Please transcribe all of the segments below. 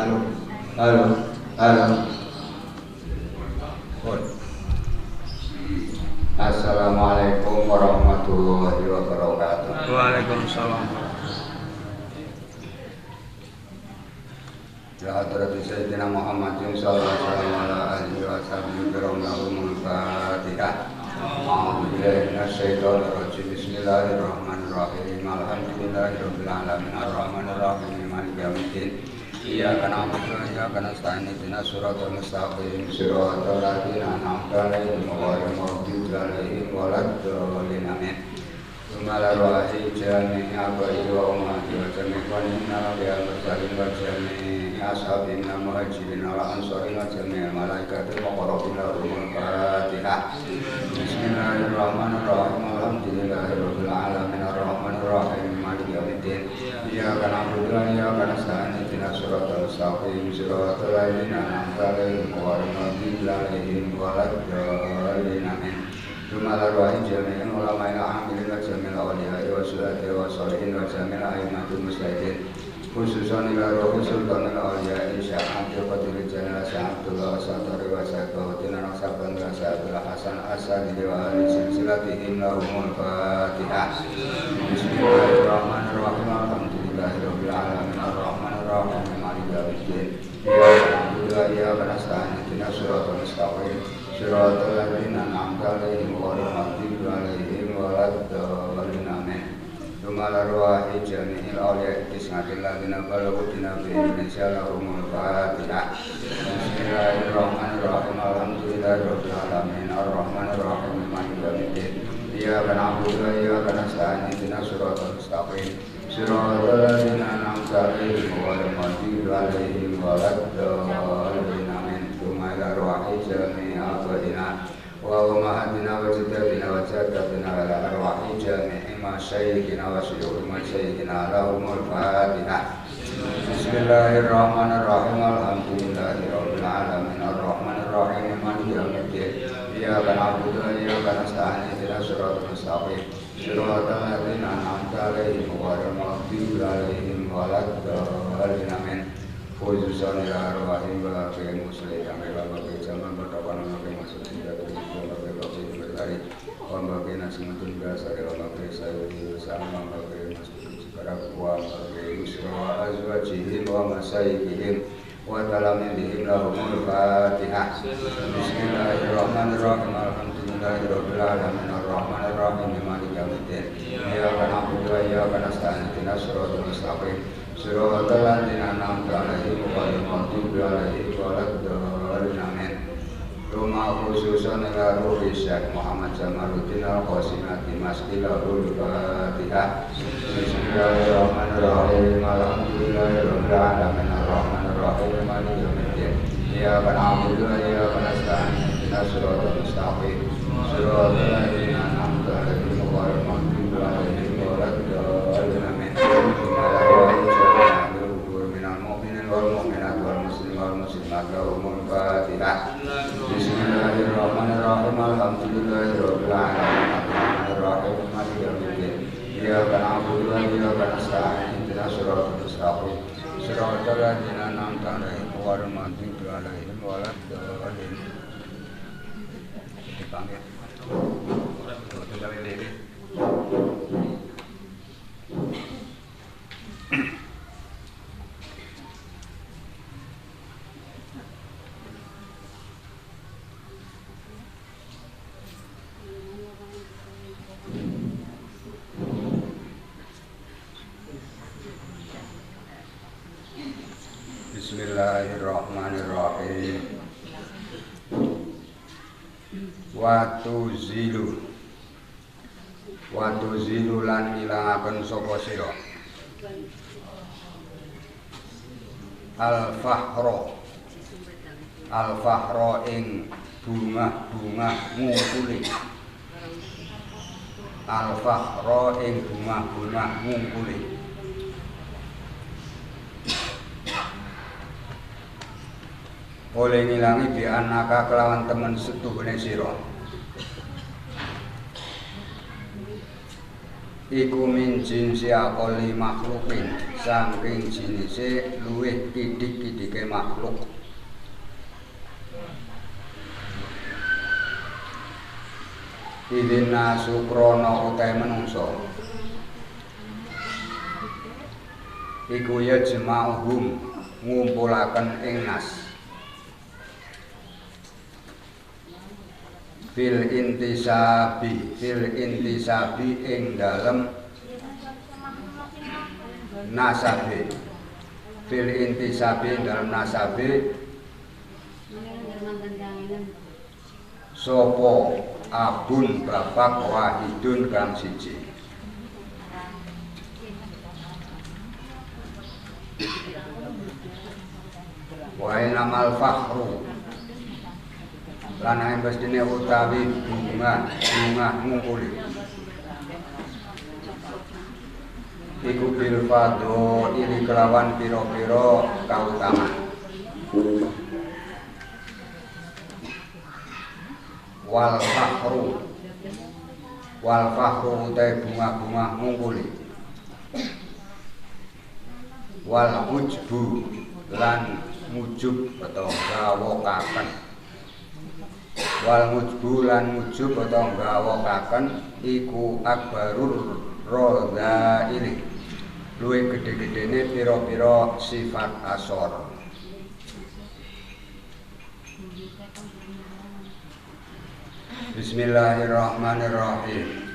Halo, halo, halo. Assalamualaikum warahmatullahi wabarakatuh. Waalaikumsalam. Ya hadrati Sayyidina Muhammadin sallallahu alaihi wasallam. Al-Fatihah. A'udzubillahi minasyaitonir rajim. Bismillahirrahmanirrahim. Alhamdulillahirabbil alamin arrahmanir rahim maliki yaumiddin. Iyyaka na'budu wa iyyaka nasta'in ihdinas siratal mustaqim siratal ladzina an'amta 'alaihim ghairil maghdubi 'alaihim waladdallin. Amin. Sumala ruahi jami'i abai wa ummati wa jami'i qanina bi al-mursalin wa jami'i ashabina muhajirin wal ansarin wa jami'i malaikatil muqarrabin lahumul Fatihah. Bismillahirrahmanirrahim. Alhamdulillahirabbil alamin arrahmanir rahim maliki yaumiddin. Iyyaka na'budu wa iyyaka nasta'in ihdinas siratal mustaqim siratal ladzina an'amta 'alaihim ghairil maghdubi 'alaihim waladdallin. Amin. Jumlah ruahin jami'in ulama'il amilin wa jami'il awliya'i wa syuhada'i wa sholihin wa jami'il a'immatul mustahidin khususan ila rohi sultanil awliya'i sya'atil qadiril jalal sya'abdullah wa satari wa sya'abdullah anak saban wa sya'abdullah hasan asadi wa ahli silsilatihim lahumul Fatihah. Bismillahirrahmanirrahim. Alhamdulillahirabbil alamin arrahmanir rahim maliki yaumiddin. Iyyaka na'budu wa iyyaka nasta'in ihdinas siratal mustaqim siratal ladzina an'amta 'alaihim ghairil maghdubi 'alaihim waladdallin. Amin. Jumlah ruahi jami'il awliya'i tis'atil ladzina balaghu dina bi Indonesia lahumul Fatihah. Bismillahirrahmanirrahim. Alhamdulillahirabbil alamin arrahmanir rahim maliki yaumiddin. Iyyaka na'budu wa iyyaka nasta'in ihdinas siratal mustaqim siratal ladzina an'amta 'alaihim ghairil maghdubi 'alaihim waladdallin. Amin. Jumlah ruahi jami'il abaina wa ummahatina wa jaddatina wa jaddatina wa ala arwahi jami'i masyayikhina wa syuyukhi masyayikhina lahumul Fatihah. Bismillahirrahmanirrahim. Alhamdulillahirabbil alamin arrahmanir rahim maliki yaumiddin. Iyyaka na'budu wa iyyaka nasta'in ihdinas siratal mustaqim siratal ladzina an'amta 'alaihim ghairil maghdubi 'alaihim waladdallin. Amin. Khususan ila arwahim wa akhiril muslimin wa bagi zaman bertapan wa bagi maksud tidak terjadi wa bagi bertari wa bagi nasimatun biasa wa bagi sayyidi sama wa bagi maksud sekarang wa bagi usra wa azwajihim wa masayyihim wa talamidihim lahumul Fatihah. Bismillahirrahmanirrahim. Alhamdulillahirabbil alamin arrahmanir rahim maliki yaumiddin. Iyyaka na'budu wa iyyaka nasta'in ihdinas siratal mustaqim siratal ladzina an'amta 'alaihim ghairil maghdubi 'alaihim waladdallin. Amin. Rumah khususan ila ruhi Syekh Muhammad Jamaluddin Al-Qasimati Masjidul Fatihah. Bismillahirrahmanirrahim. Alhamdulillahirabbil alamin arrahmanir rahim maliki yaumiddin. Iyyaka na'budu wa iyyaka nasta'in ihdinas siratal mustaqim siratal ladzina an'amta 'alaihim ghairil maghdubi 'alaihim waladdallin. Amin. Lahumul Fatihah. Bismillahirrahmanirrahim. Alhamdulillahirabbil alamin arrahmanir rahim maliki yaumiddin. Iyyaka na'budu wa iyyaka nasta'in ihdinas siratal mustaqim siratal ladzina an'amta 'alaihim ghairil maghdubi 'alaihim waladdallin. Dipanggil. Betul kali ini. Bismillahirrahmanirrahim. Watu zilu lan ilangaken sapa sira al-fahra ing bungah-bungah ngungkuli al-fahra ing bungah-bungah ngungkuli oleh ngilangi bi anaka kelawan temen setuhune sira iku min jinsi aqali makhlukin saking jinise luwih kidik-kidike makhluk. Idina sukrana utahe menungsa iku ya jema'uhum ngumpulaken ing nas fil intisabi ing dalem nasabe sapa abun bapak wahidun kang siji. Wae namal fakhru lan ing mestine utawi bunga ngungkuli iku bil fadho iri kelawan pira-pira kautamaan. Wal fakhru utai bunga-bunga ngungkuli wal ujbu lan mujub atau gawokaken iku akbarur rodhaili luwih gedhe-gedhene pira-pira sifat asor. Bismillahirrahmanirrahim.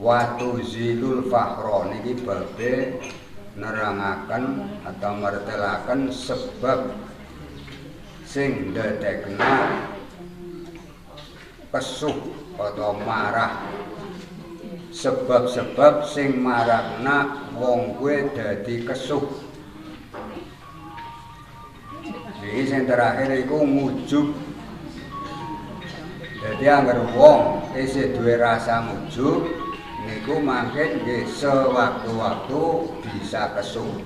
Watu zilul fakhro niki babe nerangaken atau martelaken sebab sing ndadekna kesuh atau marah, sebab-sebab sing marakna wong kuwi dadi kesuh. Iki sing terakhir iku ngujub. Jadi anggar wong isih duwe rasa ngujub niku mangke nggih sewaktu-waktu bisa kesuh.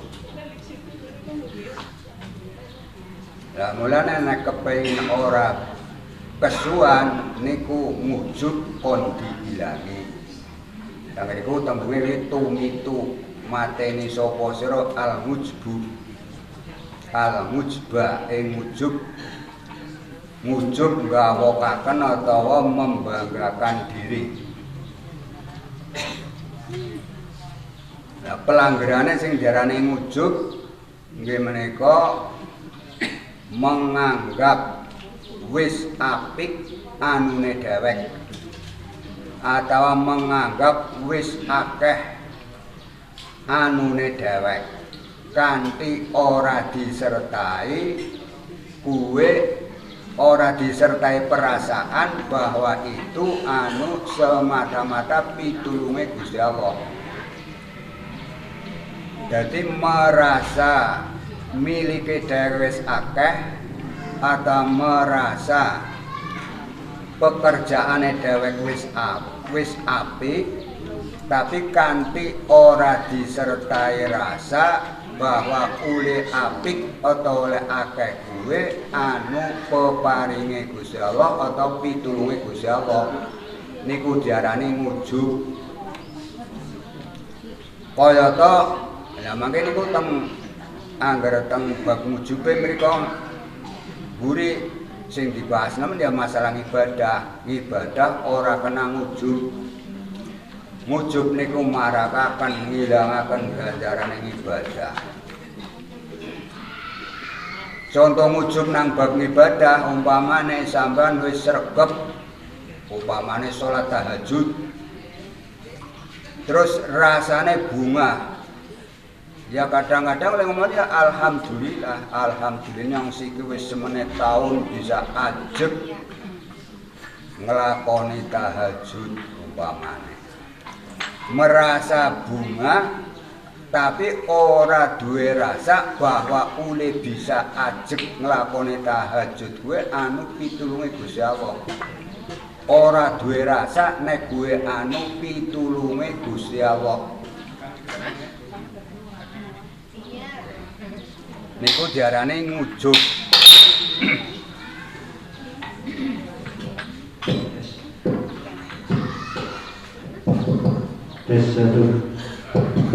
Lah mulane nek kepengin ora kesuhan niku ngujub kon diilangi. Lah niku tembunge tumitu mateni sapa sira al-mujba ing ngujub gawokaken atawa membanggakan diri. Nah, pelanggarane sing diarani ngujub nggih menika menganggap wis apik anune dhewek atawa menganggap wis akeh anune dhewek kanthi ora disertai perasaan bahwa itu semata-mata pitulunge Gusti Allah. Jadi merasa miliki dhewe wis akeh atau merasa pekerjaane dhewek wis apik tapi kanthi ora disertai rasa bahwa oleh apik atau oleh akeh kuwe peparinge Gusti Allah atau pitulunge Gusti Allah niku diarani ngujub. Kaya to lha mangke niku angger teng bab ngujube mriku buri sing dibahas nemen ya masalah ibadah ora kena ngujub. Ngujub niku marakaken ngilangaken ganjaran ibadah. Contoh ngujub nang bab ibadah umpamane sampean wis sregep umpamane salat tahajud terus rasane bunga. Ya kadang-kadang oleh ngomong ya alhamdulillah yang siki wis semene taun bisa ajeg nglakoni tahajud umpamane. Merasa bunga tapi ora duwe rasa bahwa ule bisa ajeg nglakoni tahajud kuwe pitulunge Gusti Allah. Ora duwe rasa nek kuwe pitulunge Gusti Allah. Niku diarani ngujub. Tes 1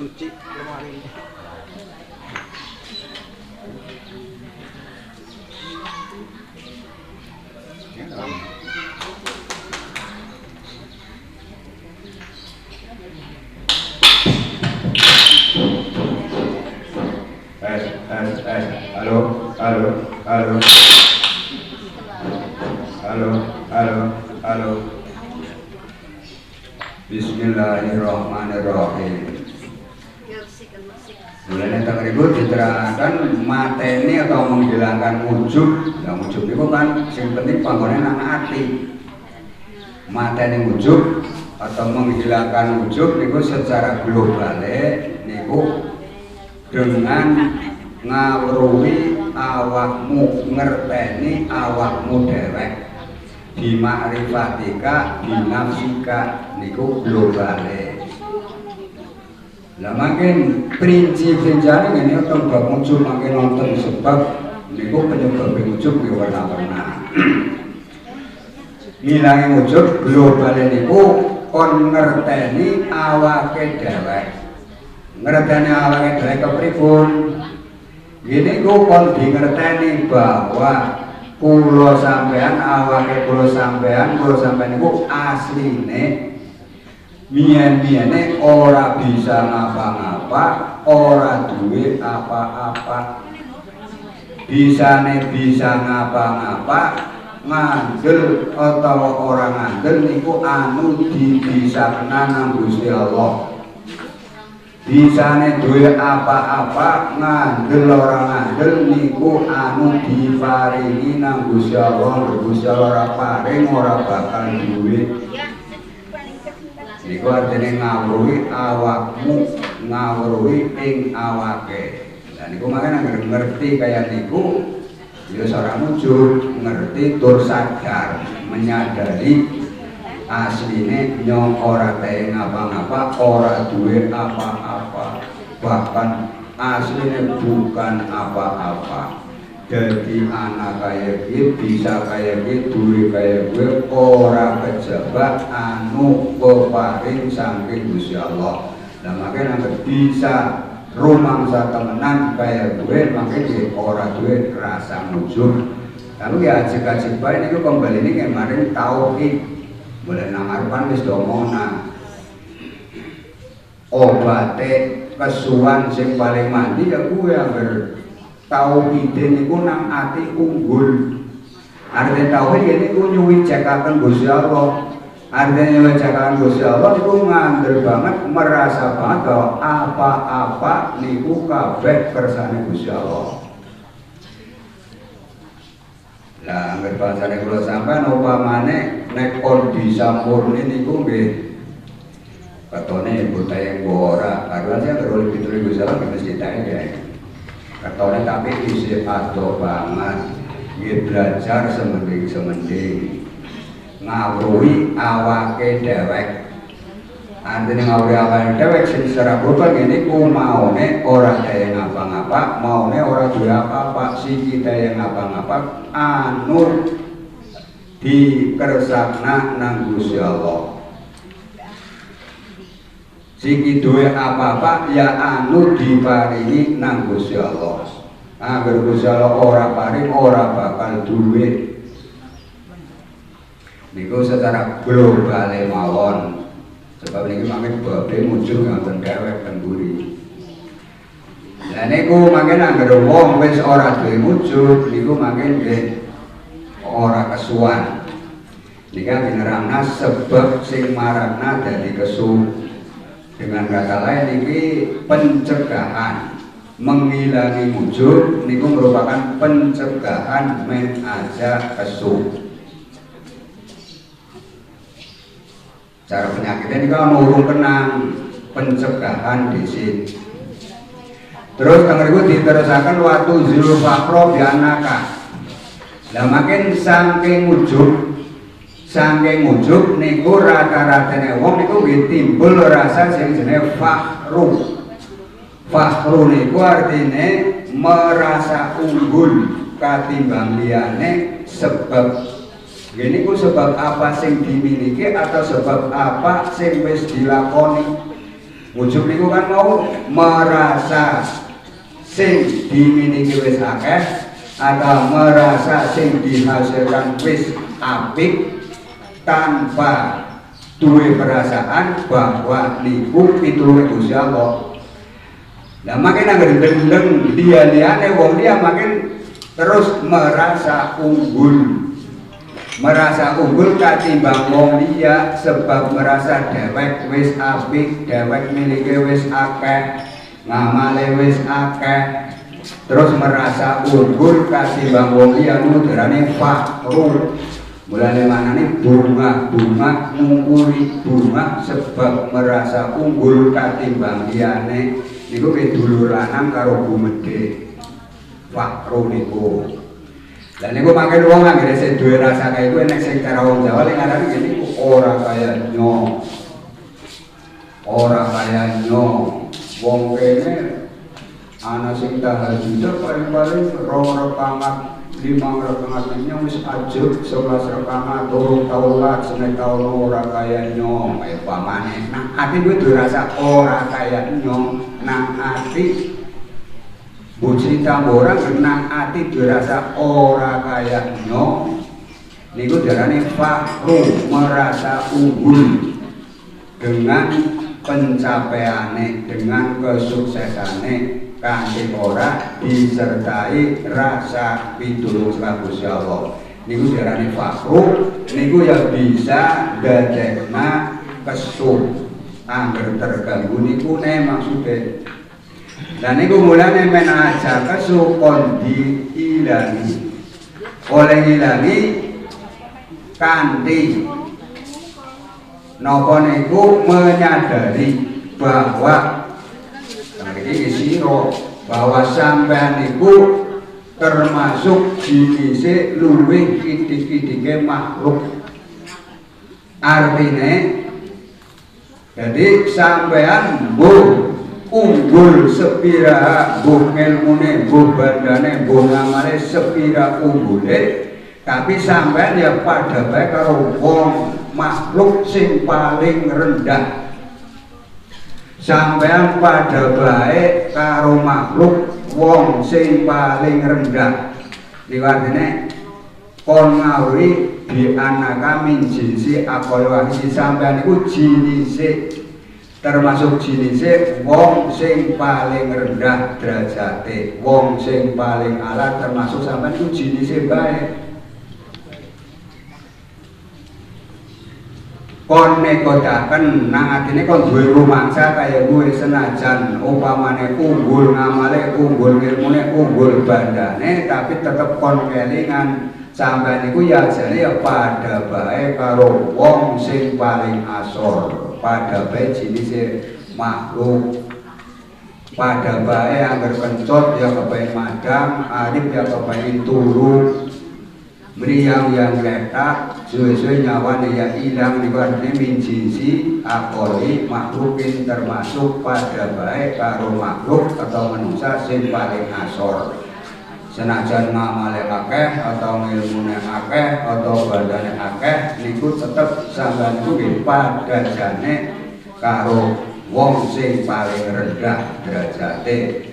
nyuci kemarin. Halo. Bismillahirrahmanirrahim. Mulanya tengah ibu diterangkan mateni atau menghilangkan wujud. Yang wujud itu kan yang penting panggonan nang ati. Mateni wujud atau menghilangkan wujud itu secara global niku dengan ngawruhi awakmu, ngerteni awakmu dewek, bimakrifatika binafsika niku globale. Lah makin prinsip-prinsipane ngene teng bab wujud makin nonton sebab niku penyebab wujud ki warna-warna. Ngilangi wujud globale niku kon ngerteni awake dewek. Ngerteni awake dewek kepripun? Gini ku kon dingerteni bahwa kula sampean awake kula sampean niku asline mien-miene ora bisa ngapa-ngapa, ora duwe apa-apa. Bisane bisa ngapa-ngapa, ngandel atau ora ngandel niku anu dibisakna nang Gusti Allah. Bisane duwe apa-apa, ngandel ora ngandel niku anu diparingi nang Gusti Allah. Gusti Allah ora paring ora bakal duwe. Niku artine ngawruhi awakmu, ngawruhi ing awake. Lah niku makane anggere ngerti kaya niku ya ora wujud, ngerti tur sadar, menyadari asline nyong ora teh ngapa-ngapa, ora duwe apa-apa. Bahkan asline bukan apa-apa. Jadi anak kaya gitu, bisa kaya gitu, duwe kaya gue, ora kejebak anu peparing saking Gusti Allah. Nah makanya bisa rumangsa temenan kaya gue, makanya ora duwe rasa wujud. Lalu ya ajik-ajik bae niku kembali ini kemarin tauhid. Boleh nang arepan wis domona. Obate kesuwan sing paling mandi ya gue angger tauhid niku nang ati unggul. Artinya tauhid niku nyuwi jakaken Gusti Allah. Artinya nyuwi jakaken Gusti Allah niku ngandel banget, merasa banget bahwa apa-apa niku kabeh kersane Gusti Allah. Lah angger bahasane kula sampean upamane nek kon bisa murni niku nggih katone butahe ora, karena saya terus pituri Gusti Allah mesti tae. Katone tapi isi ado banget, dia belajar semending-semending, ngawruhi awake dewek. Artinya ngawruhi awake dewek secara global ini ku maune ora daya ngapa-ngapa, maune ora duwe apa-apa, siki daya ngapa-ngapa, anu dikersakna nang Gusti Allah. Siki duwe apa-apa ya anu diparingi nang Gusti Allah. Angger Gusti Allah ora paring ora bakal duwe. Niku secara global mawon. Sebab niki mangke babe muncul ngoten dewek teng mburi. Lah niku mangke angger wong wis ora duwe wujud niku mangke nggih ora kesuwan. Nika dinerangna sebab sing marakna dadi kesu. Dengan kata lain ini pencegahan menghilangi wujud niku merupakan pencegahan men aja kesu. Cara penyakitnya ini kalau urung kenang pencegahan di sini. Terus tengah itu diterusakan waktu zulfakro bianaka. Nah makin saking wujud niku rata-ratane wong niku timbul rasa sing jenenge fakhru. Fakhru niku artine merasa unggul katimbang liyane sebab gini ku sebab apa sing dimiliki atau sebab apa sing wis dilakoni. Ujub niku kan mau merasa sing dimiliki wis akeh atau merasa sing dihasilkan wis apik tanpa duwe perasaan bahwa niku pitulunge Gusti Allah. Nah makin anggere gendeng dia-diane wong dia makin terus merasa unggul. Merasa unggul katimbang wong liya sebab merasa dhewek wis apik, dhewek milike wis akeh, ngamale wis akeh. Terus merasa unggul katimbang wong liya niku darane fakru. Mulane manane bunga-bunga ngungkuri bunga sebab merasa unggul katimbang liyane niku dulur lanang karo gumedhe. Fakru niku. Lah niku makin wong anggere sing duwe rasa kaya kuwi nek sing cara wong Jawa lek ngarani ngene iku ora kaya nyo. Ora kaya nyo. Wong kene ana sing tahajud paling-paling 2 rakaat 5 rakaat nyo wis ajub 11 rakaat 3 taulat senek taun ora kaya nyo. Kaya pamane nang ati kuwi duwe rasa ora kaya nyo nang ati Buci tambora genang ati dirasa ora kaya nyo niku darane fakru merasa unggul dengan pencapaiane dengan kesuksesanane kanthi ora disertai rasa pitulung saka Gusti Allah niku darane fakru niku ya bisa dadekna kesu angger terganggu niku ne maksude. Dan niku mulane men aja kesukon diilangi oleh ngilangi kanthi napa niku menyadari bahwa iki sira bahwa sampean niku termasuk jinise luwih kidik-kidike makhluk. Artine jadi sampean mbuh unggul sepira mbuh ilmune mbuh bandane mbuh ngamale sepira unggule tapi sampean ya pada bae karo wong makhluk sing paling rendah. Sampean pada bae karo makhluk wong sing paling rendah. Liwatine kon ngawuri di anaka min jinsi akaya iki sampean iku jinise termasuk jinise wong sing paling rendah derajate, wong sing paling ala termasuk sampean ku jinise bae. Kon nekodaken nang atine kon duwe rumangsa kaya kuwi senajan upamane unggul ngamale, unggul ilmune, unggul bandane tapi tetep kon kelingan sampean iku ya jane ya pada bae karo wong sing paling asor. Pada bae jinise makhluk pada bae angger kencot ya kepengin madang arif ya kepengin turu mriyang yang letak suwe-suwe nyawane ya ilang niku artine min jinsi akoli makhlukin termasuk pada bae karo makhluk atau manusia sing paling asor. Senajan ngamale akeh atau ilmune akeh atau badane akeh niku tetep sampeyan kuwi padajane karo wong sing paling rendah derajate.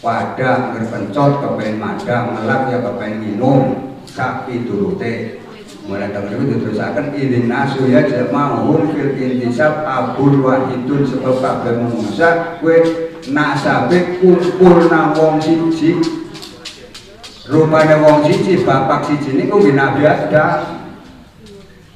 Pada berpencot kepengin madang ngelak ya kepengin minum sak piturute. Mulai dari itu diterusaken idin nasu ya jama'uhum fil intisab abul wahidun sebab kabeh manusia kuwi nasabe kumpul nang wong siji. Rupane wong siji bapak siji niku nggih Nabi Adam.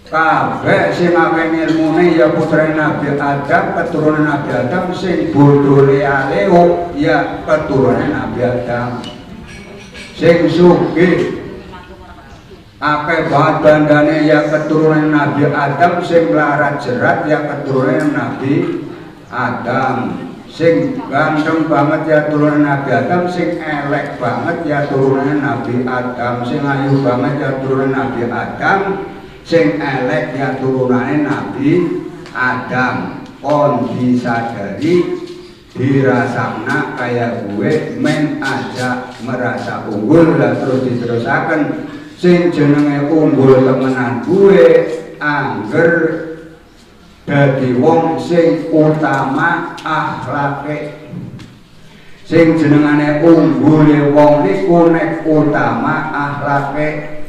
Kabeh sing akeh ilmune ya putra Nabi Adam, keturunan Nabi Adam sing bodho leale ya keturunan Nabi Adam. Sing sugih akeh banget bandane ya keturunan Nabi Adam, sing melarat jerat ya keturunan Nabi Adam. Sing ganteng banget ya turunan Nabi Adam, sing elek banget ya turunan Nabi Adam, sing ayu banget ya turunan Nabi Adam, sing elek ya turunane Nabi Adam. Kon disadari dirasakna kaya gue men aja merasa unggul dan terus diterusaken sing jenenge unggul temenan gue angger dadi wong sing utama akhlake. Sing jenengane unggule wong niku nek utama akhlake.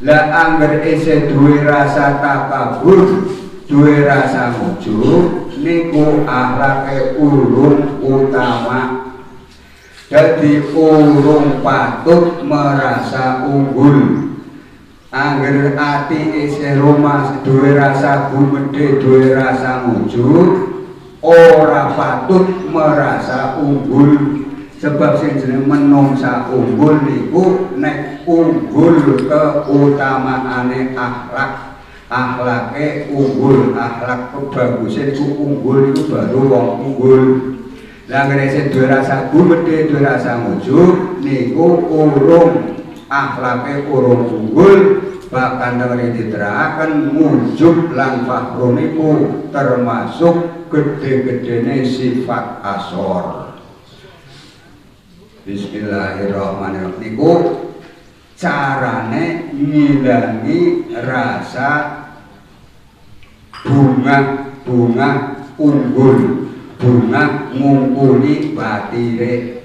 Lah angger isih duwe rasa takabur, duwe rasa ujub niku akhlake urung utama. Dadi urung patut merasa unggul. Angger ati isih rumah duwe rasa gumedhe, duwe rasa ujub, ora patut merasa unggul. Sebab sing jeneng menungsa unggul niku nek unggul keutamaane akhlak, akhlake unggul, akhlak kebagusan iku unggul iku baru wong unggul. Lah ngene sing duwe rasa gumedhe, duwe rasa ujub niku urung akhlake urung unggul. Bahkan dengan diterangkan mujub lan fakhru niku termasuk gede-gedene sifat asor. Bismillahirrahmanirrahim. Niku carane ngilangi rasa bunga unggul, bunga ngungkuli batire.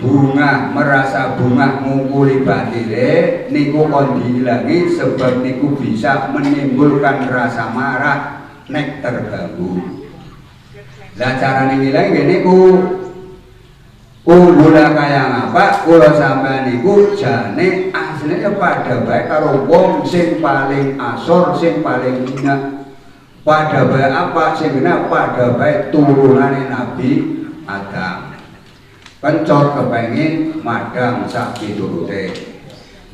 Bunga merasa bunga ngungkuli batire niku kon diilangi sebab niku bisa menimbulkan rasa marah nek terganggu. Lah carane ngilangi niku unggula kaya apa kula sampeyan niku jane asline pada bae karo wong sing paling asor, sing paling hina. Pada bae apa sing kena pada bae turunane Nabi Adam. Pencor kepengin madang sak piturute.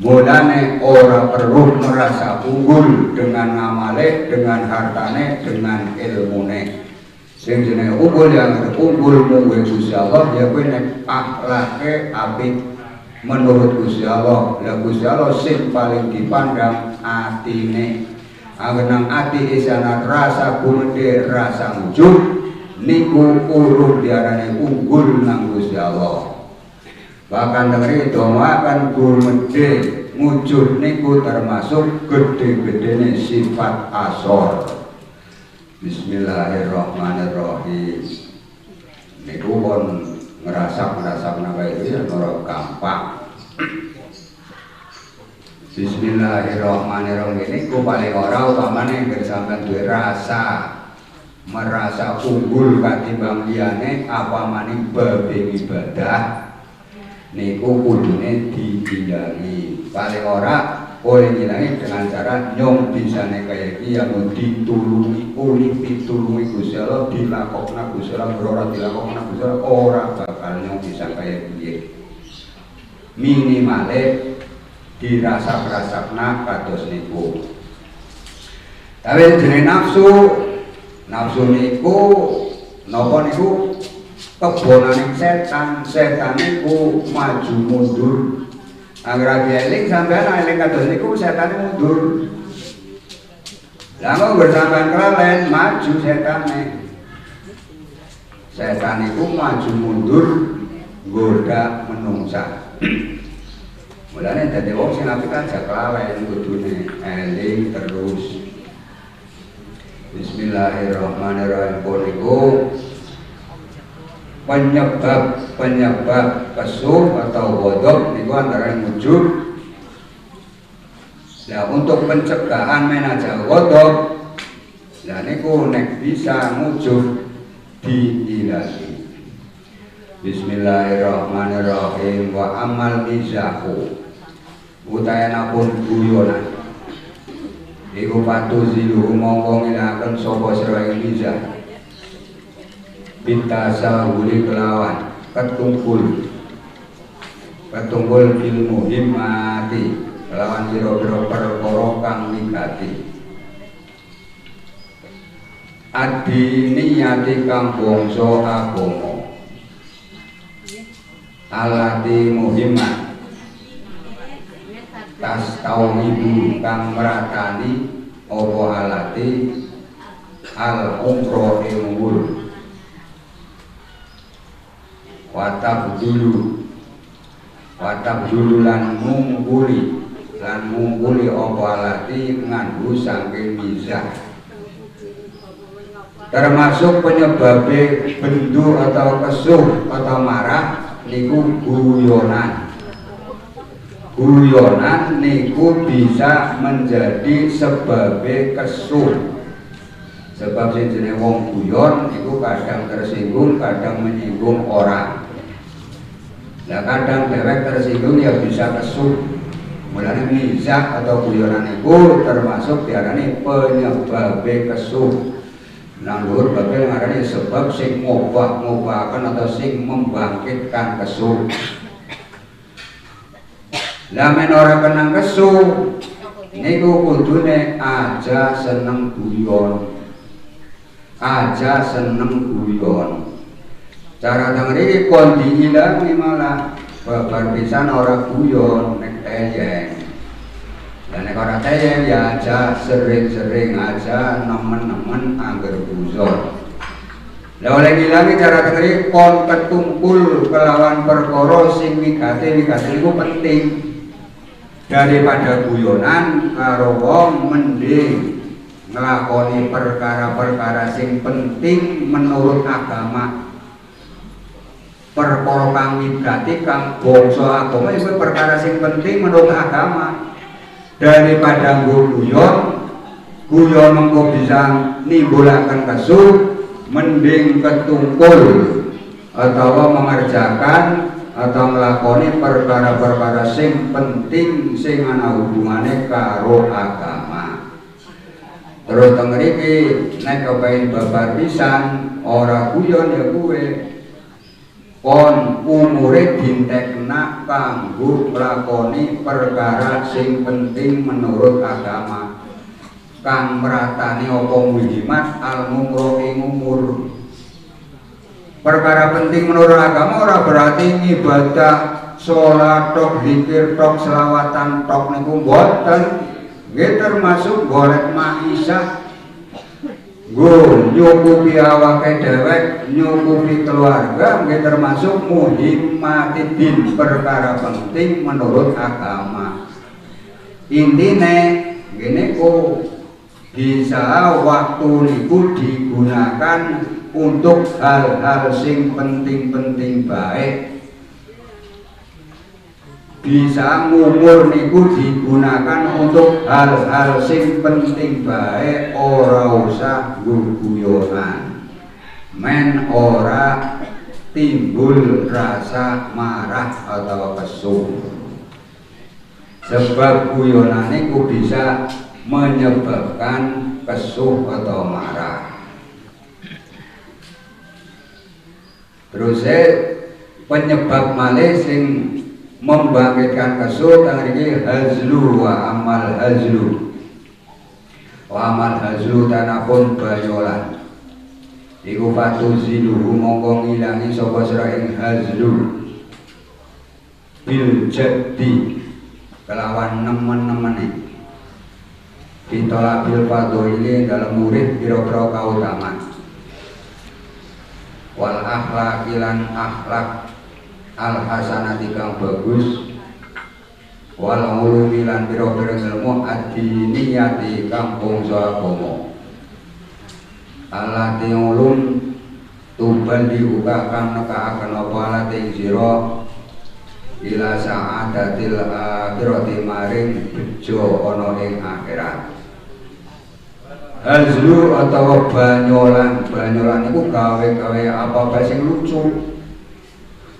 Mulane ora perlu merasa unggul dengan amale, dengan hartane, dengan ilmune. Sing jenenge unggul yang unggul mung Gusti Allah ya kuwi nek akhlake apik menurut Gusti Allah. Lah Gusti Allah sing paling dipandang atine. Angenang ati isana rasa gumedhe, rasa ujub niku urung diarani unggul nang Gusti Allah. Bahkan dengeri doakan gumedhe ujub niku termasuk gede-gedene sifat asor. Bismillahirrahmanirrahim. Niku pun ngerasap napa itu ya ora gampang. Bismillahirrahmanirrahim. Niku paling ora upamane nek sampean duwe rasa merasa unggul katimbang liyane apa maning bab ibadah niku kudune diilangi. Paling ora oleh ngilangi dengan cara nyong bisane kaya iki yang ditulungi oleh pitulungi Gusti Allah, dilakokna Gusti Allah, ora dilakokna Gusti Allah ora bakal nyong bisa kaya piye. Minimale dirasap-rasapna kados niku. Tapi jenenge nafsu niku napa niku kebonaning setan. Setan niku maju mundur. Angger eling sampean eling kados niku setane mundur. Lah kok bersampean kelalen maju setane. Setan niku maju mundur nggoda menungsa. Mulane dadi wong sing apik kan jak kelalen kudune eling terus. Bismillahirrahmanirrahim. Niku penyebab kesuh atau godok niku antara ujub. Nah untuk pencegahan menaja godok, nah niku nek bisa ngujub diilangi. Bismillahirrahmanirrahim. Wa amal mizahu utayanapun guyonan iku patu zilu mongko ngilaken sapa sira ing mizah bitasahuli kelawan ketunggul ilmu himmati kelawan pira-pira perkara kang wigati adiniyati kang bangsa agama alati muhimmat tas tauhidu kang meratani apa alati al umroh unggul watab dulu lan mungguli lan ngumpuli apa alati nganggo saking mizah. Termasuk penyebab bendu atau kesuh atau marah niku guyonan. Guyonan niku bisa menjadi sebab kesuh. Sebab sing jenenge wong guyon niku kadang tersinggung, kadang menyinggung orang. Nah kadang dewek tersinggung ya bisa kesuh. Mulane mizah atau guyonan niku termasuk diarani penyebab kesuh. Nang luhur babil ngarani sebab sing ngobah-ngobahaken atau sing membangkitkan kesuh. Lah men ora kenang kesuh niku kudune aja seneng guyon. Aja seneng guyon. Cara tengeri kon diilangi malah babar pisan ora guyon nek teyeng. Dan nek ora teyeng ya aja sering-sering aja nemen-nemen angger buzon. Lah oleh ngilangi cara tengeri kon ketungkul kelawan perkara sing wigati niku penting. Daripada guyonan karo wong mending nglakoni perkara-perkara sing penting menurut agama. Perkara kang wigati kang bangsa agama iku perkara sing penting menurut agama. Daripada guyon mengko bisa nimbulaken kesuh, mending ketungkul atau mengerjakan atau nglakoni perkara-perkara sing penting sing ana hubungane karo agama. Terus teng mriki nek kepengin babar pisan ora guyon ya kuwe kon umure dintekna kanggo nglakoni perkara sing penting menurut agama. Kang meratani apa muhimat al-umur ing umur. Perkara penting menurut agama ora berarti ibadah salat tok, zikir tok, selawatan tok niku mboten. Nggih termasuk golek maisha. Nggo nyukupi awake dhewek, nyukupi keluarga, nggih termasuk muhimmatidin, perkara penting menurut agama. Intine ngene ku bisa waktu niku digunakan untuk hal-hal sing penting-penting baik. Bisa ngumur niku digunakan untuk hal-hal sing penting baik, ora usah guyonan. Men ora timbul rasa marah atau kesuh. Sebab guyonan niku bisa menyebabkan kesuh atau marah. Terus penyebab malih sing membangkitkan kesuh tang iki hazlu wa amal hazlu. Wa amal hazlu tanapun banyolan. Iku patu ziluhu mongko ngilangi sapa sira ing hazlu. Bil jaddi kelawan nemen-nemene. Ditolak bil fadhili dalam murid pira-pira kautamaan. Wal akhlaqilan akhlak al hasanati kang bagus, wal ulumi lan pira-pira ilmu adiniyati kang bangsa agama. Alati ulum tuban diuga kang nekakaken apa alati sira ila sa'adatil akhirati maring bejo ana ing akhirat. Hazlu atau banyolan itu gawe-gawe apa-apa sing lucu,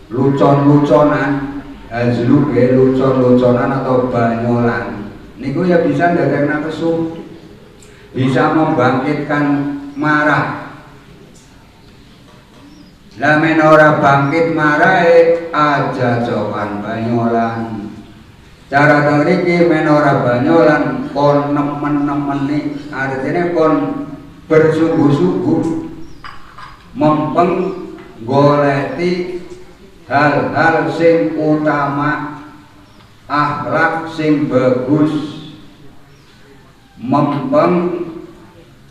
lucon-luconan. Hazlu lucon-luconan atau banyolan niku ya bisa ndadekna kesuh, bisa membangkitkan marah. Lah men ora bangkit marah aja cokan banyolan. Cara mriki men ora banyolan kon nemen-nemeni, artine kon bersungguh-sungguh mempeng goleti hal-hal sing utama, akhlak sing bagus, mempeng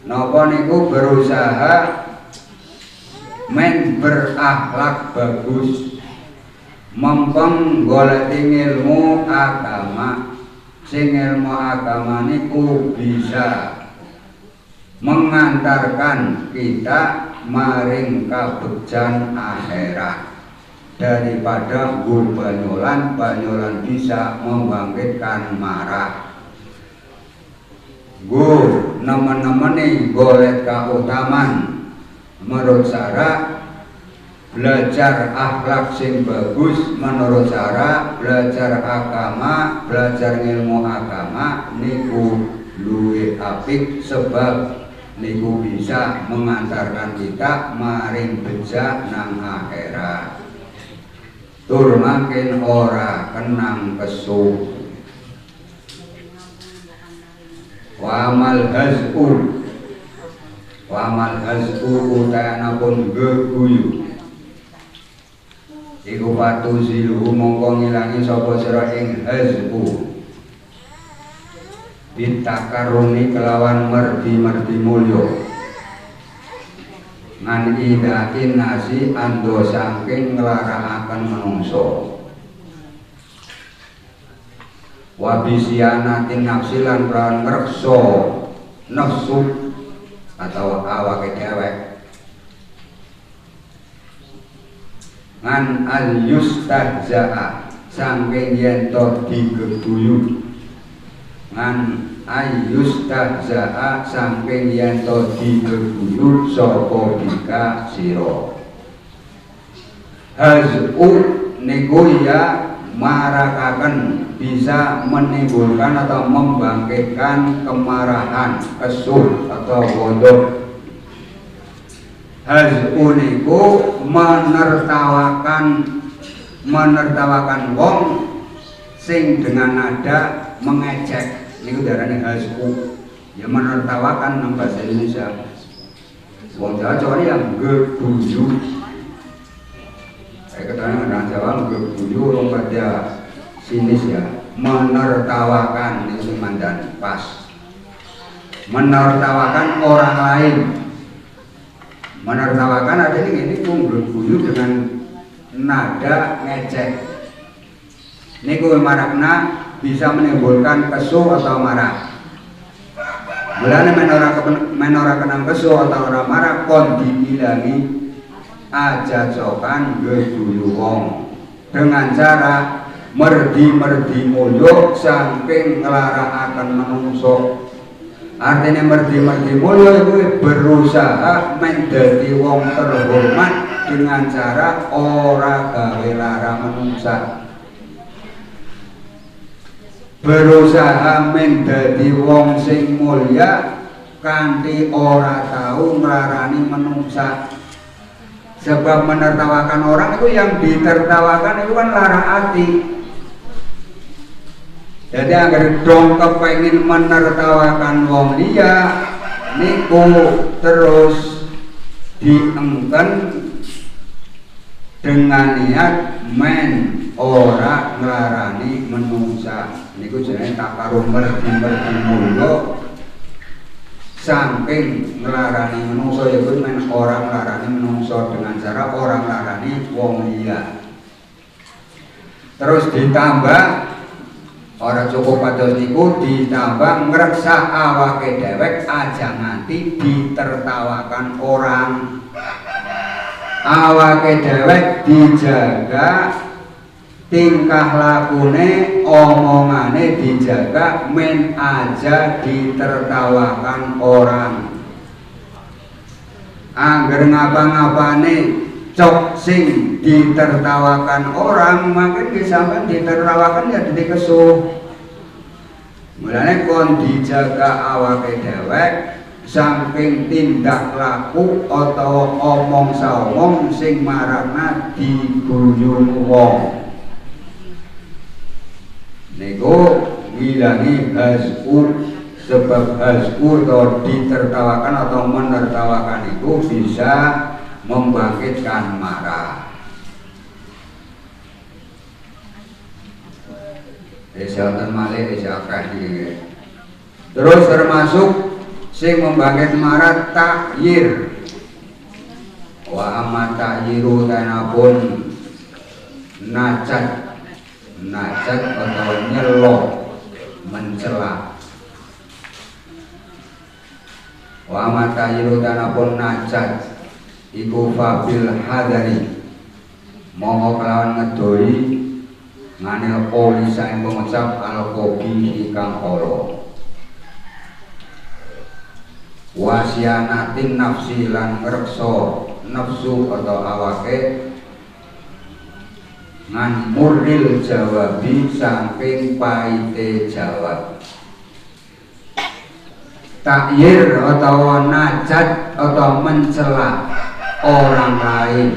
napa niku berusaha men berakhlak bagus, mempeng goleti ilmu agama sing ilmu agama niku bisa mengantarkan kita maring kabegjan akhirat daripada banyolan bisa membangkitkan marah. Nemen-nemen nih golek keutamaan menurut cara belajar akhlak sing bagus, menurut cara belajar agama, belajar ilmu agama niku luwih apik sebab niku bisa mengantarkan kita maring beja nang akhirat. Tur makin ora kenang kesu. Wa amal haz'u utayanapun geguyu iku patu zilu mongko ngilangi sapa sira ing haz'u bitakaruni kelawan merdi mulya ngan idatin nasi ando saking nglarakaken manungsa wa bisyanatin nafsi lan pran ngrekso nafsu atau awake dhewe ngan al yustahza'a saking yen to digeguyu ngan ayustahza'a saking yen to digeguyu sapa bika sira haz'u niku ya marakaken bisa menimbulkan atau membangkitkan kemarahan, kesuh atau bodoh. Haz'u niku menertawakan wong sing dengan nada mengejek. Niku darane haz'u. Ya menertawakan nang bahasa Indonesia. Wong Jawa cari yang geguyu. Kadang-kadang Jawa geguyu orang pada sinis ya, menertawakan itu mandan pas, menertawakan orang lain, menertawakan artinya ini geguyu dengan nada ngecek. Ini makna bisa menimbulkan kesuh atau marah. Mulane menora kenang kesuh atau orang marah kon dibilangi aja cokan geguyu wong dengan cara merdi mulya saking nglarakaken manungsa. Artinya merdi mulya iku berusaha mendadi wong terhormat dengan cara ora gawe lara manungsa. Berusaha mendadi wong sing mulya kanthi ora tau nglarani manungsa. Sebab menertawakan orang itu yang ditertawakan itu kan lara hati. Jadi agar dong kepengin menertawakan wong liya niku terus diengken dengan niat men ora nglarani menungsa. Niku jenenge takarung merdi mulya saking nglarani menungso ya kuwi men orang nglarani menungso dengan cara orang nglarani wong liya. Terus ditambah ora cukup pados niku ditambah ngreksa awake dhewek aja nganti ditertawakan orang. Awake dhewek dijaga tingkah lakune omongane dijaga men aja ditertawakan orang. Angger ngapa-ngapane cok sing ditertawakan orang makin disampean ditertawakan ya dadi kesuh. Mulane kon dijaga awake dhewek saking tindak laku atau omong saomong sing marakna diguyu wong. Niku ngilangi haz'u, sebab haz'u atau ditertawakan atau menertawakan itu bisa membangkitkan marah. Esatan malih esakah iki. Terus termasuk sing membangkit marah takyir. Wa amma takyiru tanapun nacat atau mencela. Wa matayiru tanapun najat iku fabil hadari mongko kelawan ngedoi nganil polisa yang pengucap al-kobi ikang olo wasyanatin nafsi lan ngrekso nafsu atau awake ngan murril jawabi saking paite jawab. Takyir atau najat atau mencela orang lain,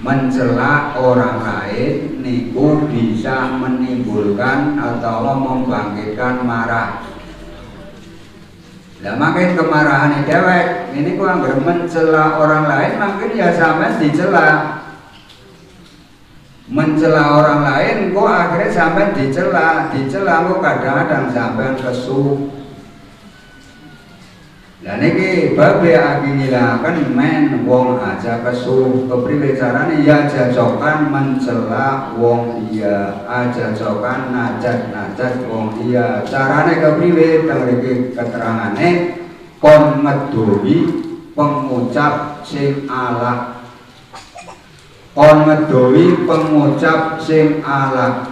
mencela orang lain niku bisa menimbulkan atau membangkitkan marah. Lah makin kemarahan dewek ini ku anggere mencela orang lain makin ya sampean dicela. Mencela orang lain kok akhirnya sampean dicela kok kadang-kadang sampean kesu. Dan ini babe agi ngilakan men wong aja kesu kepriwe carane ya jajokan mencela wong iya aja jajokan najat wong iya carane kepriwe mriki keterangane kon ngedoi pengucap sing ala kon ngedoi pengucap sing ala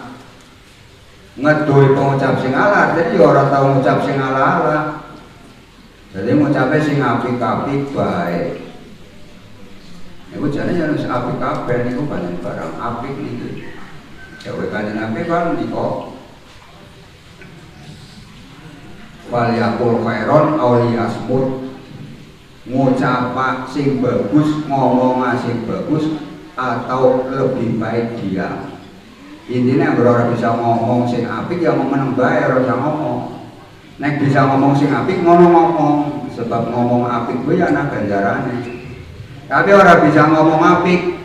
ngedoi pengucap sing ala jadi ora tau ngucap sing ala-ala. Jadi ngucapnya sing apik-apik baik. Niku jane yen wis apik kabeh niku banyak barang apik niki. Dewe kanjeng Nabi kan niku wal yaqul khairon aw liyasmut ngucap sing bagus, ngomong sing bagus atau lebih baik diam. Intinya ora bisa ngomong sing apik ya meneng bae ora usah ngomong. Nek bisa ngomong sing apik ngono ngomong sebab ngomong apik kuwi ana ganjarane. Tapi ora bisa ngomong apik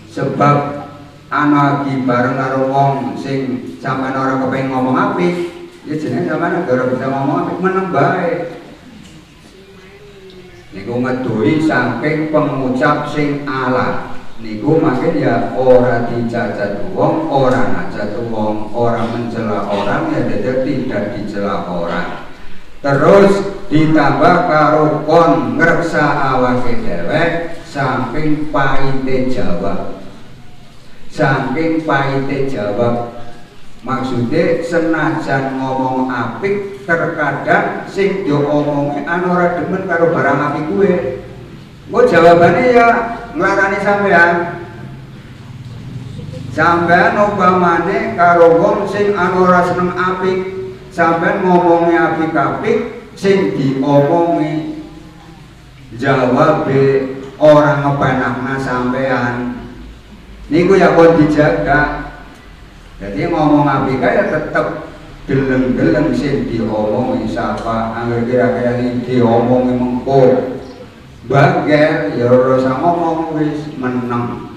sebab ana ki bareng karo wong sing sampean ora kepengin ngomong apik, ya jenenge sampean ora bisa ngomong apik meneng bae. Niku ngedoi saking pengucap sing ala. Niku makin ya ora dicacat wong, ora najat wong, ora mencela orang ya tidak dicela orang. Terus ditambah karo kon ngreksa awake dhewek saking paite jawab. Saking paite jawab. Maksudnya senajan ngomong apik terkadang sing yo omonge ora demen karo barang apik kuwe. Kok jawabannya ya nglarani sampean. Sampean umpamane karo wong sing ora seneng apik, sampean ngomongnya apik-apik, sing diomongi jawabe ora ngepenakna sampean. Niku ya kon dijaga. Jadi ngomong apik ya tetep geleng-geleng sing diomongi sapa, angger kira-kira iki diomongi mengko bager ya ora usah ngomong wis meneng.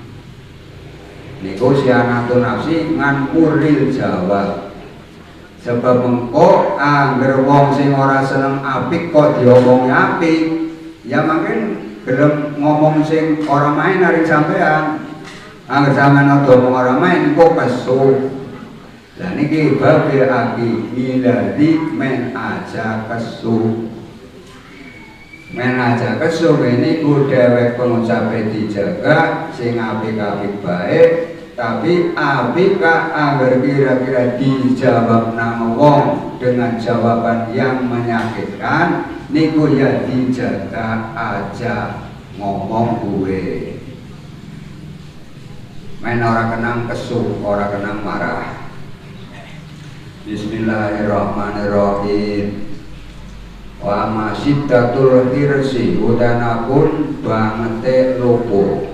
Niku sianatun nafsi ngan uril jawab. Sebab mengko angger wong sing ora seneng apik kok diomongi apik, ya makin gelem ngomong sing ora main hari sampean. Angger sampean ngomong ora main kok kesu. Lah niki bab aki miladi men aja kesu. Men aja kesu ini ku dhewek pengucape dijaga sing apik-apik baik, tapi apik ka angger kira-kira dijawab nang wong dengan jawaban yang menyakitkan niku ya dijaga aja ngomong kuwe. Men ora kenang kesu, ora kenang marah. Bismillahirrahmanirrahim. Wa masiddatul hirsi udanapun bangete lupu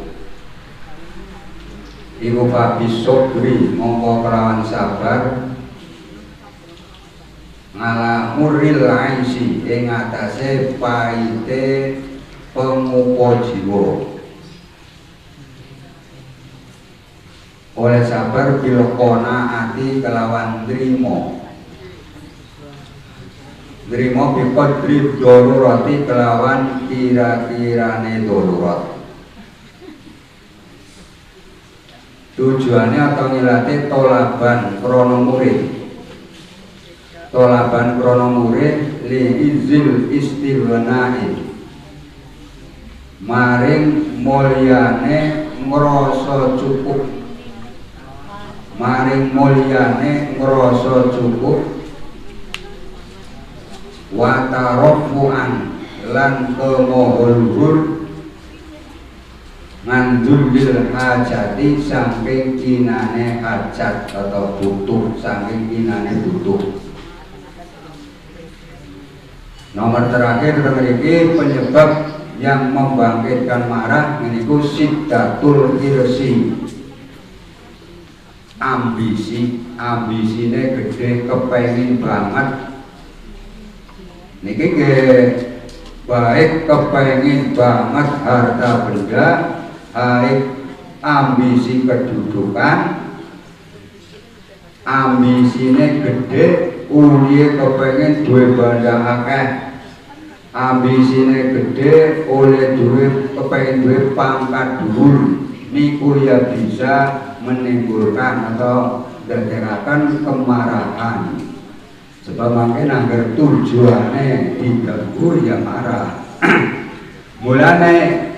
iku babis sobri mongko kelawan sabar ngalamuril aisi ing atase paite pengupo jiwa. Oleh sabar bilkona ati kelawan drimo biqadri darurati kelawan kira-kirane darurat. Tujuannya atau ngilate tolaban krono murid tolaban krana murid li izil istighna'i maring mulyane ngrasa cukup, maring mulyane ngrasa cukup wa tarafu'an lan kemoho luhur ngandul bil hajati saking kinane hajat atau butuh, saking kinane butuh. Nomor terakhir memiliki penyebab yang membangkitkan marah meniku siddatul irsi, ambisine gede, kepengin banget niki baik kepengin banget harta benda, baik ambisi kedudukan, ambisine gede, uliye kepengin duwe banda akeh, ambisine gede oleh duwe kepengin duwe pangkat dhuwur, niku ya bisa menimbulkan atau ndadekaken kemarahan. Sebab makin anggar tujuannya diganggu ya marah. Mulane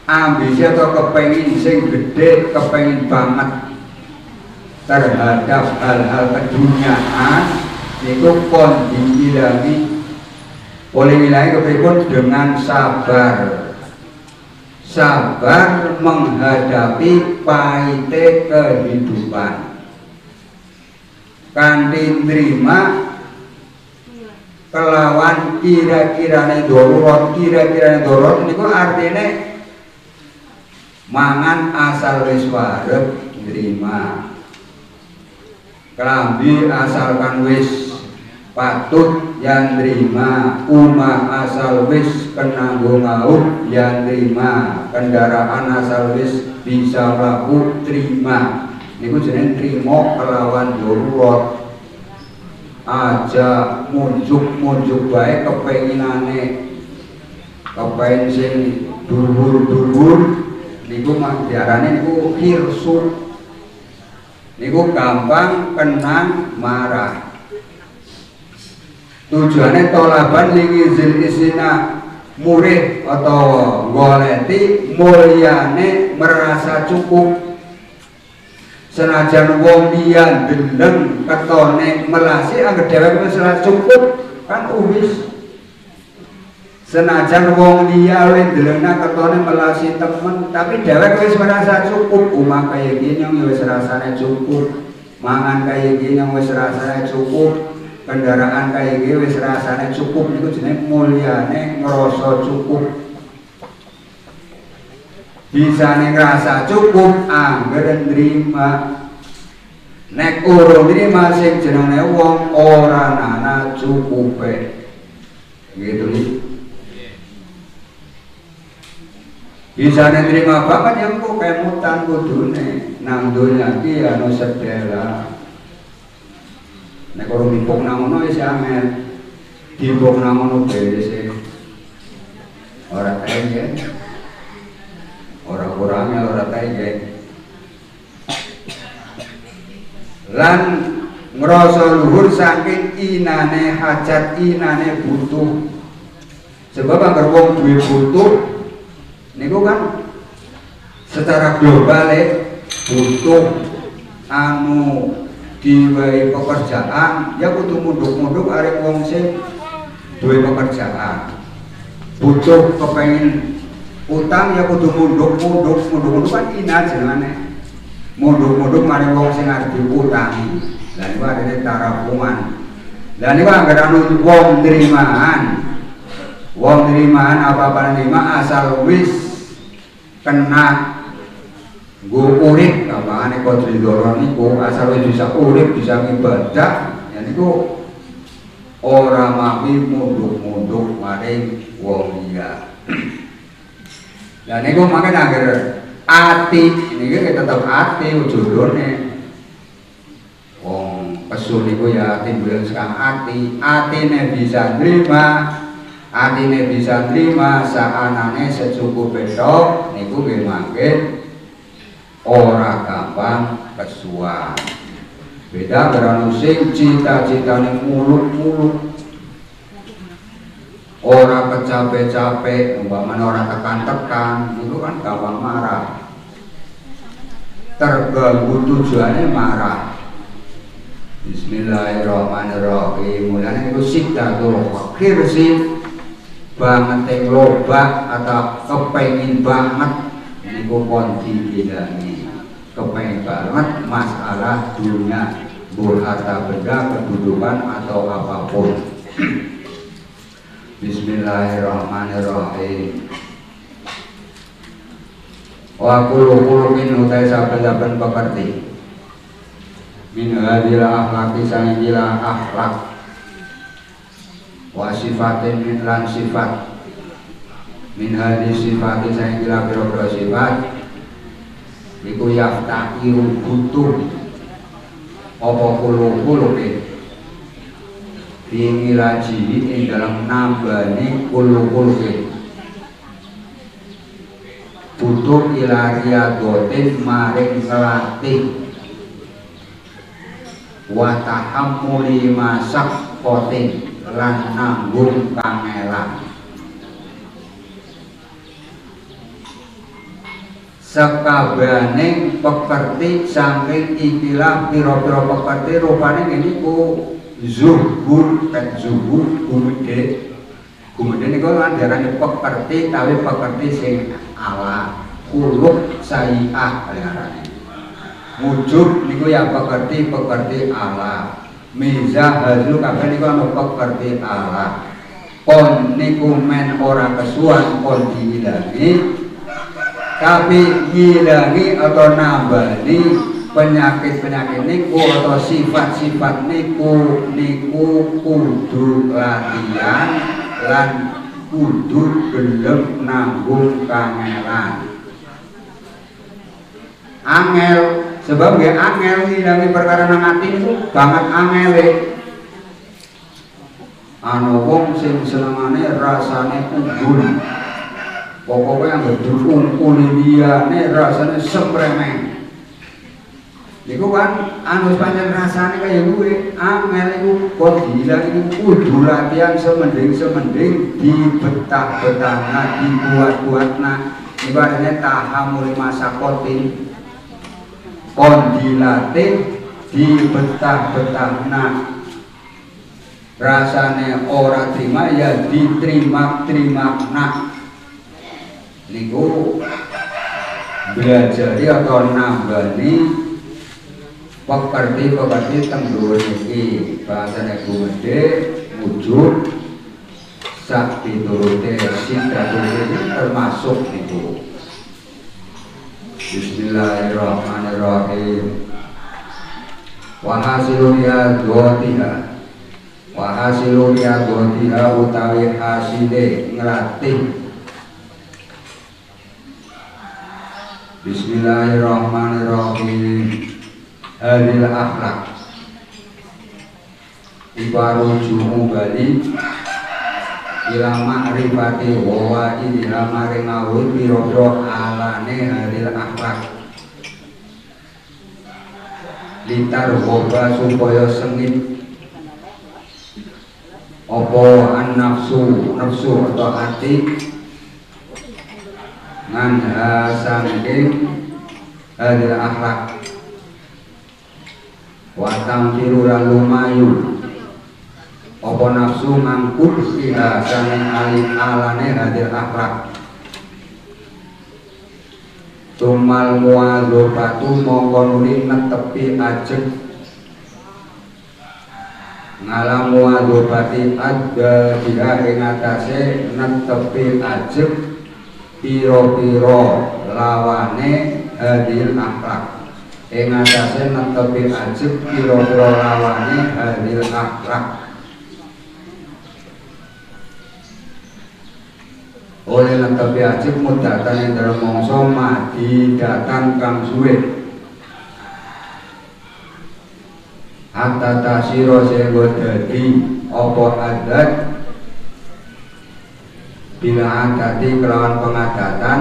ambisi atau kepengin sing gede, kepengin banget terhadap hal-hal keduniaan niku pun diilangi oleh wilayah kepripun dengan sabar. Sabar menghadapi pahite kehidupan. Kanthi nrima kelawan kira-kirane darurat, niku artine mangan asal wis warep nrima, kelambi asalkan wis patut yang nrima, umah asal wis kenanggo ngaup yang nrima, kendaraan asal wis bisa laku terima, niku jenenge trima kelawan darurat. Aja munjuk baik kepenginane, kepengen sing dhuwur-dhuwur niku mah diarani niku hirsu, niku gampang kenang marah. Tujuannya tolaban lingizil isina murih atau goleti mulyane merasa cukup. Senajan wong liya gendeng ketone melasi angger dheweke wis ora cukup kan uwis. Senajan wong liya luwih ndelengna ketone melasi temen tapi dheweke wis merasa cukup, omah kaya gini yang wis rasane cukup, mangan kaya gini yang wis rasane cukup, kendaraan kaya gini wis rasane cukup, niku jenenge mulyane ngrasa cukup. Bisa ngerasa cukup angger nrima, nek urung nrima sing jenenge wong ora ana cukupe gitu nih. Bisa nrima banget yang kok kemutan kudune nang donya iki ana sedela, nek urung dipuk nang ngono wis angel, dipuk nang ngono beres ora kaya orang-orangnya ora tege lan ngrasa luhur saking inane hajat, inane butuh. Sebab anggar wong duwe butuh niku kan secara global butuh anu diwehi pekerjaan ya kudu munduk-munduk arek wong sing duwe pekerjaan. Butuh kepengin utang ya kudu munduk kan ina jenengane. Munduk mari wong sing arep diutangi. Lah niku arene tarapungan. Lah niku anggere anu wong nrimaan. Wong nrimaan apa-apa nrima asal wis kena nggo urip, kamane kodridoro niku asal wis bisa urip, bisa ibadah, ya niku ora mawi munduk maring wong liya. Dan niku makan agar ati niku tetap ati ujulane. Wong pesu niku ya timbul sekang atine bisa nerima, saanane secukupe tok niku nggih mangke ora gampang kesuwan. Beda karo sing cita-citane muluk-muluk. Ora kecape-cape, umpamane ora tekan-tekan, itu kan gampang marah. Terganggu tujuannya marah. Bismillahirrahmanirrahim. Mulane niku siddatul fakir sih banget loba atau kepengin banget niku pon diilangi. Kepengin banget masalah dunia, harta benda, kedudukan atau apapun. Bismillahirrahmanirrahim. Wa kullu min utai saben-saben pekerti min hadil akhlaki sanggila akhlak wa sifatin min lan sifat min hadis sifati sanggila biro-biro sifat iku yaftakiru butuh apa kulu-kuluke dimilaji ini dalam nambani kulu-kuluke butuh ilariadotin maring ngelatih wa tahammuli masak kotin lan nanggung kangelan. Sekabaning pekerti saking ikilah pira-pira pekerti rupane ngene ku zuhur gumede niku kan diarani pekerti tapi pekerti sing ala kuluk sayi'ah diarani. Wujud niku ya pekerti ala. Mizah hazul kabeh niku ana pekerti ala. Pon niku men ora kesuwan pon diilangi. Tapi ngilangi atau nambani penyakit-penyakit niku atau sifat-sifat niku kudu latihan lan kudu gelem nanggung kangelan. Angel sebab dia angel ngilangi perkara nang ati itu banget angele. Ana wong sing senengane rasane unggul. Pokoke yang berungkul liyane rasane sempremeng. Iku kan anu pancen rasane kaya kuwi angel iku kok diilang iku kudu latihan semending-semending dibetah-betahna dibuat-buatna ibaratnya tahamul masakotin kon dilatih dibetah-betahna rasane ora terima ya diterima-terimana niku belajari atau nambani pekerti teng dhuwur niki bahasane gumede wujud sak piturute siddatul termasuk niku. Bismillahirrahmanirrahim. Wa hasilu riyadhatiha utawi hasile nglatih. Bismillahirrahmanirrahim. Hadil akhlak ibarujumu bali ila ma'rifati wa ila maring ngawur pira-pira alane hadil akhlak litar hoba supaya sengit apa an nafsu atau hati ngan sangking hadil akhlak watang tiruran lumayu apa nafsu ngangkut iha sanging alane hadir akhlak tumal muadzobatu mongko nuli netepi ajeng ngalam muadzobati adga dia ing atase netepi ajeng pira-pira lawane hadir akhlak ing atase netepi ajeng pira-pira lawane hadir akhlak oleh netepi ajeng mudatan ing dalem mangsa madi datan kang suwe hatta tasira sehingga dadi apa adat bila adati kelawan pengadatan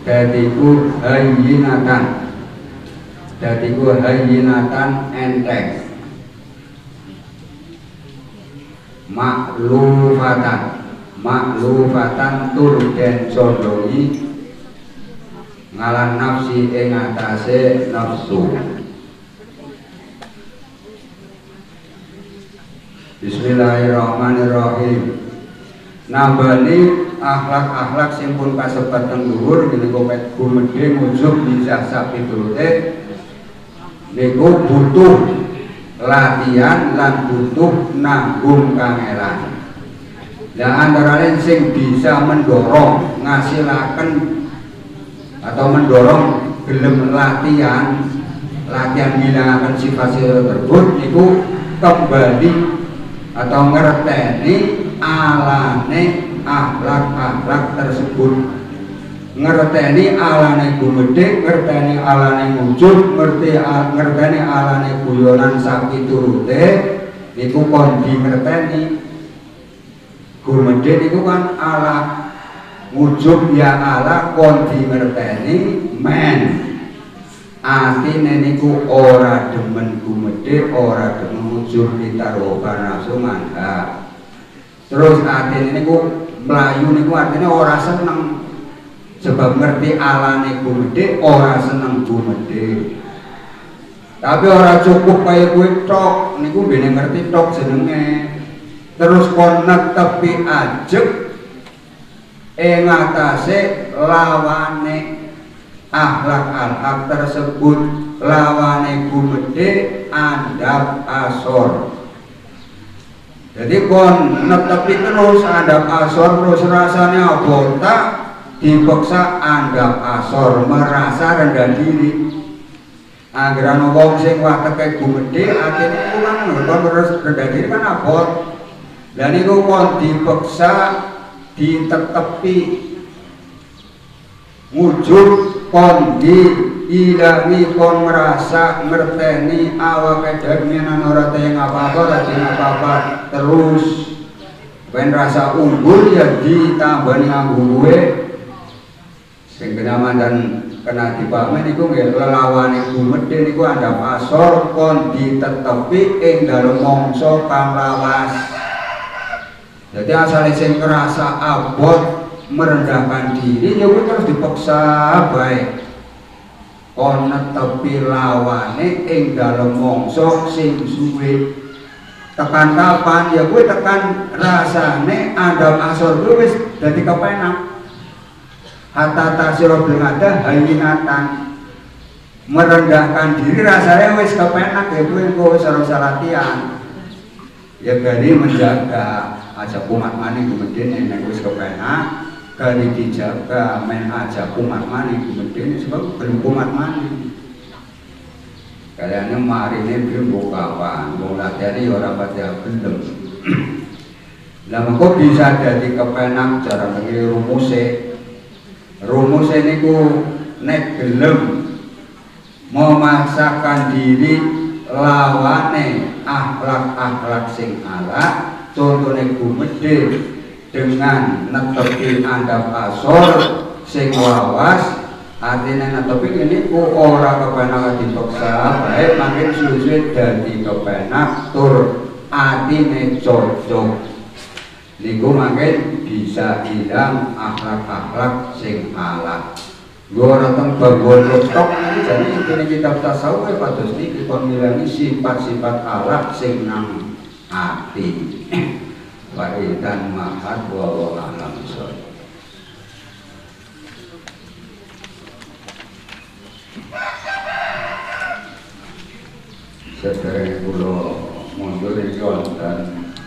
dadiku hayyinatan dadi ku hayyinatan enteng, maklufatan tur den condongi ngalan nafsi ing atase nafsu. Bismillahirrahmanirrahim. Nambani akhlak-akhlak sing pun kasebat teng dhuwur niku gumedhe ujug bisa sapiturute niku butuh latihan lan butuh nanggung kangelan. Lah antara lain sing bisa mendorong ngasilaken atau mendorong gelem latihan ngilangaken sifat-sifat tersebut niku kembali atau ngerteni alane akhlak-akhlak tersebut, ngerteni alane gumedhe, ngerteni alane wujud, ngerteni alane guyonan sapiturute niku kon dingerteni. Gumedhe niku kan ala wujud ya ala kon dingerteni men. Atine niku ora demen gumedhe, ora demen wujud ditaroba nafsu mantap. Terus atine niku mlayu niku artine ora seneng sebab ngerti alane gumedhe, ora seneng gumedhe. Tapi ora cukup kaya kuwi tok, niku bene ngerti tok jenenge. Terus kon netepi ajeg ing atase lawane akhlak tersebut, lawane gumedhe andap asor. Jadi kon netepi terus andap asor, terus rasane apa tak dipaksa andap asor, merasa rendah diri. Anggaran wong sing wateke gumedhe atine iku kan terus rendah diri kan abot. Lah niku kon dipaksa ditetepi wujud kon diilangi, kon merasa ngerteni awake dhewe menan ora teng apa-apa, ora teng apa-apa, terus ben rasa unggul ya ditambani nganggo sing kenaman dan kena dipahami niku nggih lelawane gumedhe niku andhap asor kon ditetepi ing dalem mangsa kang lawas. Jadi asale sing ngerasa abot merendahkan diri ya terus dipaksa bae kon netepi lawane ing dalem mangsa sing suwe. Tekan kapan ya kuwi tekan rasane andhap asor kuwi wis dadi kepenak. Hatta tasiro bengada hayyinatan, merendahkan diri rasanya wis kepenak ya kuwi engko wis ora latihan. Ya gani menjaga aja kumat maning gumedhe nek wis kepenak, gani dijaga men aja kumat maning gumedhe sebab belum kumat maning. Kaliane marine belum kapan, wong latihan ora pada gelem. Lah mengko bisa dadi kepenak cara ngene rumuse niku nek gelem memaksakan diri lawane akhlak sing ala, contone gumedhe dengan netepi andhap asor sing lawas, artine netepi niku ora kepenak dipaksa bae makin suwe dadi kepenak tur atine cocok niku makin bisa ilang akhlak sing ala. Ora teng babon tok jadi intine kitab tasawuf pados niki kon milangi sifat-sifat akhlak sing nang ati. Waridan mahat wa alam soi. Sedherek kula mundur iki wonten